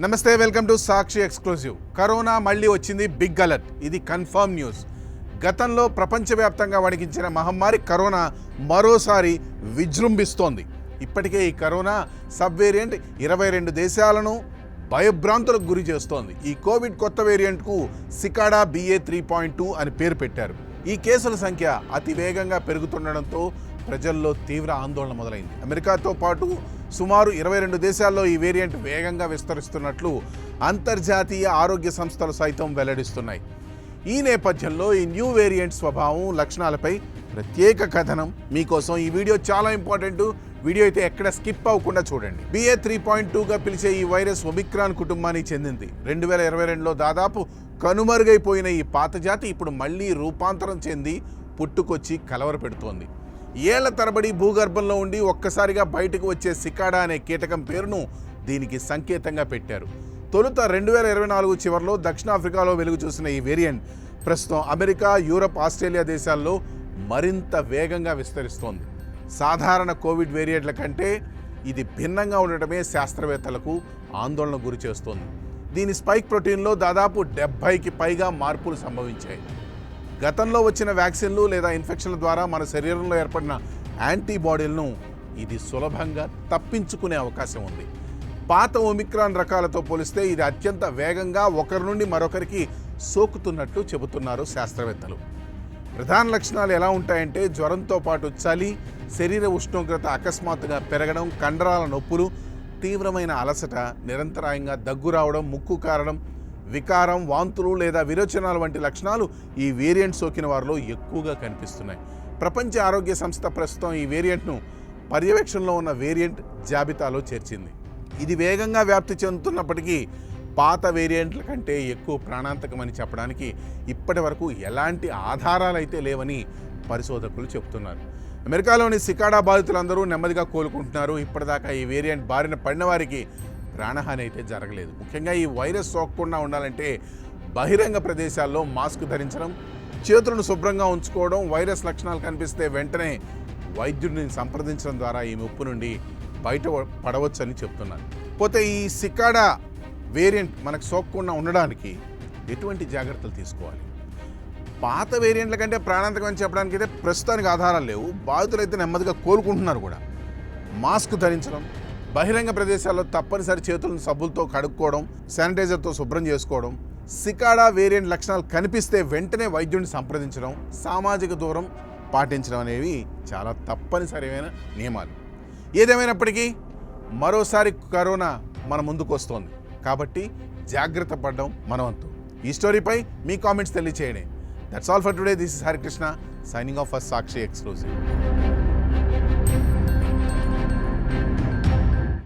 నమస్తే, welcome to Sakshi exclusive. Corona మళ్ళీ వచ్చింది, బిగ్ అలర్ట్. ఇది కన్ఫర్మ్ న్యూస్. గతంలో ప్రపంచవ్యాప్తంగా వణికించిన మహమ్మారి కరోనా మరోసారి విజృంభిస్తోంది. ఇప్పటికే ఈ కరోనా సబ్ వేరియంట్ 22 దేశాలను భయభ్రాంతులకు గురి చేస్తోంది. ఈ కోవిడ్ కొత్త వేరియంట్కు సికాడా BA.3.2 అని పేరు పెట్టారు. ఈ కేసుల సంఖ్య అతి వేగంగా పెరుగుతుండడంతో ప్రజల్లో తీవ్ర ఆందోళన మొదలైంది. అమెరికాతో పాటు సుమారు 22 దేశాల్లో ఈ వేరియంట్ వేగంగా విస్తరిస్తున్నట్లు అంతర్జాతీయ ఆరోగ్య సంస్థలు సైతం వెల్లడిస్తున్నాయి. ఈ నేపథ్యంలో ఈ న్యూ వేరియంట్ స్వభావం, లక్షణాలపై ప్రత్యేక కథనం మీకోసం. ఈ వీడియో చాలా ఇంపార్టెంట్. వీడియో అయితే ఎక్కడ స్కిప్ అవ్వకుండా చూడండి. BA.3.2గా పిలిచే ఈ వైరస్ ఒమిక్రాన్ కుటుంబానికి చెందింది. 2022లో దాదాపు కనుమరుగైపోయిన ఈ పాత జాతి ఇప్పుడు మళ్ళీ రూపాంతరం చెంది పుట్టుకొచ్చి కలవర పెడుతోంది. ఏళ్ల తరబడి భూగర్భంలో ఉండి ఒక్కసారిగా బయటకు వచ్చే సికాడా అనే కీటకం పేరును దీనికి సంకేతంగా పెట్టారు. తొలుత 2024 చివరిలో దక్షిణాఫ్రికాలో వెలుగు చూసిన ఈ వేరియంట్ ప్రస్తుతం అమెరికా, యూరప్, ఆస్ట్రేలియా దేశాల్లో మరింత వేగంగా విస్తరిస్తోంది. సాధారణ కోవిడ్ వేరియంట్ల కంటే ఇది భిన్నంగా ఉండటమే శాస్త్రవేత్తలకు ఆందోళన గురి చేస్తోంది. దీని స్పైక్ ప్రోటీన్లో దాదాపు 70కి పైగా మార్పులు సంభవించాయి. గతంలో వచ్చిన వ్యాక్సిన్లు లేదా ఇన్ఫెక్షన్ల ద్వారా మన శరీరంలో ఏర్పడిన యాంటీబాడీలను ఇది సులభంగా తప్పించుకునే అవకాశం ఉంది. పాత ఒమిక్రాన్ రకాలతో పోలిస్తే ఇది అత్యంత వేగంగా ఒకరి నుండి మరొకరికి సోకుతున్నట్లు చెబుతున్నారు శాస్త్రవేత్తలు. ప్రధాన లక్షణాలు ఎలా ఉంటాయంటే జ్వరంతో పాటు చలి, శరీర ఉష్ణోగ్రత అకస్మాత్తుగా పెరగడం, కండరాల నొప్పులు, తీవ్రమైన అలసట, నిరంతరాయంగా దగ్గు రావడం, ముక్కు కారడం, వికారం, వాంతులు లేదా విరోచనాలు వంటి లక్షణాలు ఈ వేరియంట్ సోకిన వారిలో ఎక్కువగా కనిపిస్తున్నాయి. ప్రపంచ ఆరోగ్య సంస్థ ప్రస్తుతం ఈ వేరియంట్ను పర్యవేక్షణలో ఉన్న వేరియంట్ జాబితాలో చేర్చింది. ఇది వేగంగా వ్యాప్తి చెందుతున్నప్పటికీ పాత వేరియంట్ల కంటే ఎక్కువ ప్రాణాంతకమని చెప్పడానికి ఇప్పటి వరకు ఎలాంటి ఆధారాలైతే లేవని పరిశోధకులు చెబుతున్నారు. అమెరికాలోని సికాడా బాధితులందరూ నెమ్మదిగా కోలుకుంటున్నారు. ఇప్పటిదాకా ఈ వేరియంట్ బారిన పడిన వారికి ప్రాణహాని అయితే జరగలేదు. ముఖ్యంగా ఈ వైరస్ సోకకుండా ఉండాలంటే బహిరంగ ప్రదేశాల్లో మాస్క్ ధరించడం, చేతులను శుభ్రంగా ఉంచుకోవడం, వైరస్ లక్షణాలు కనిపిస్తే వెంటనే వైద్యుడిని సంప్రదించడం ద్వారా ఈ ముప్పు నుండి బయట పడవచ్చని చెప్తున్నారు. పోతే ఈ సికాడా వేరియంట్ మనకు సోకకుండా ఉండడానికి ఎటువంటి జాగ్రత్తలు తీసుకోవాలి? పాత వేరియంట్ల కంటే ప్రాణాంతకం అని చెప్పడానికి అయితే ప్రస్తుతానికి ఆధారాలు లేవు. బాధితులైతే నెమ్మదిగా కోలుకుంటున్నారు కూడా. మాస్క్ ధరించడం, బహిరంగ ప్రదేశాల్లో తప్పనిసరి చేతులను సబ్బులతో కడుక్కోవడం, శానిటైజర్తో శుభ్రం చేసుకోవడం, సికాడా వేరియంట్ లక్షణాలు కనిపిస్తే వెంటనే వైద్యుడిని సంప్రదించడం, సామాజిక దూరం పాటించడం అనేవి చాలా తప్పనిసరైన నియమాలు. ఏదేమైనప్పటికీ మరోసారి కరోనా మన ముందుకు వస్తోంది కాబట్టి జాగ్రత్త పడడం మన వంతు. ఈ స్టోరీపై మీ కామెంట్స్ తెలియచేయండి. That's all for today. This is Harikrishna signing off for Sakshi exclusive.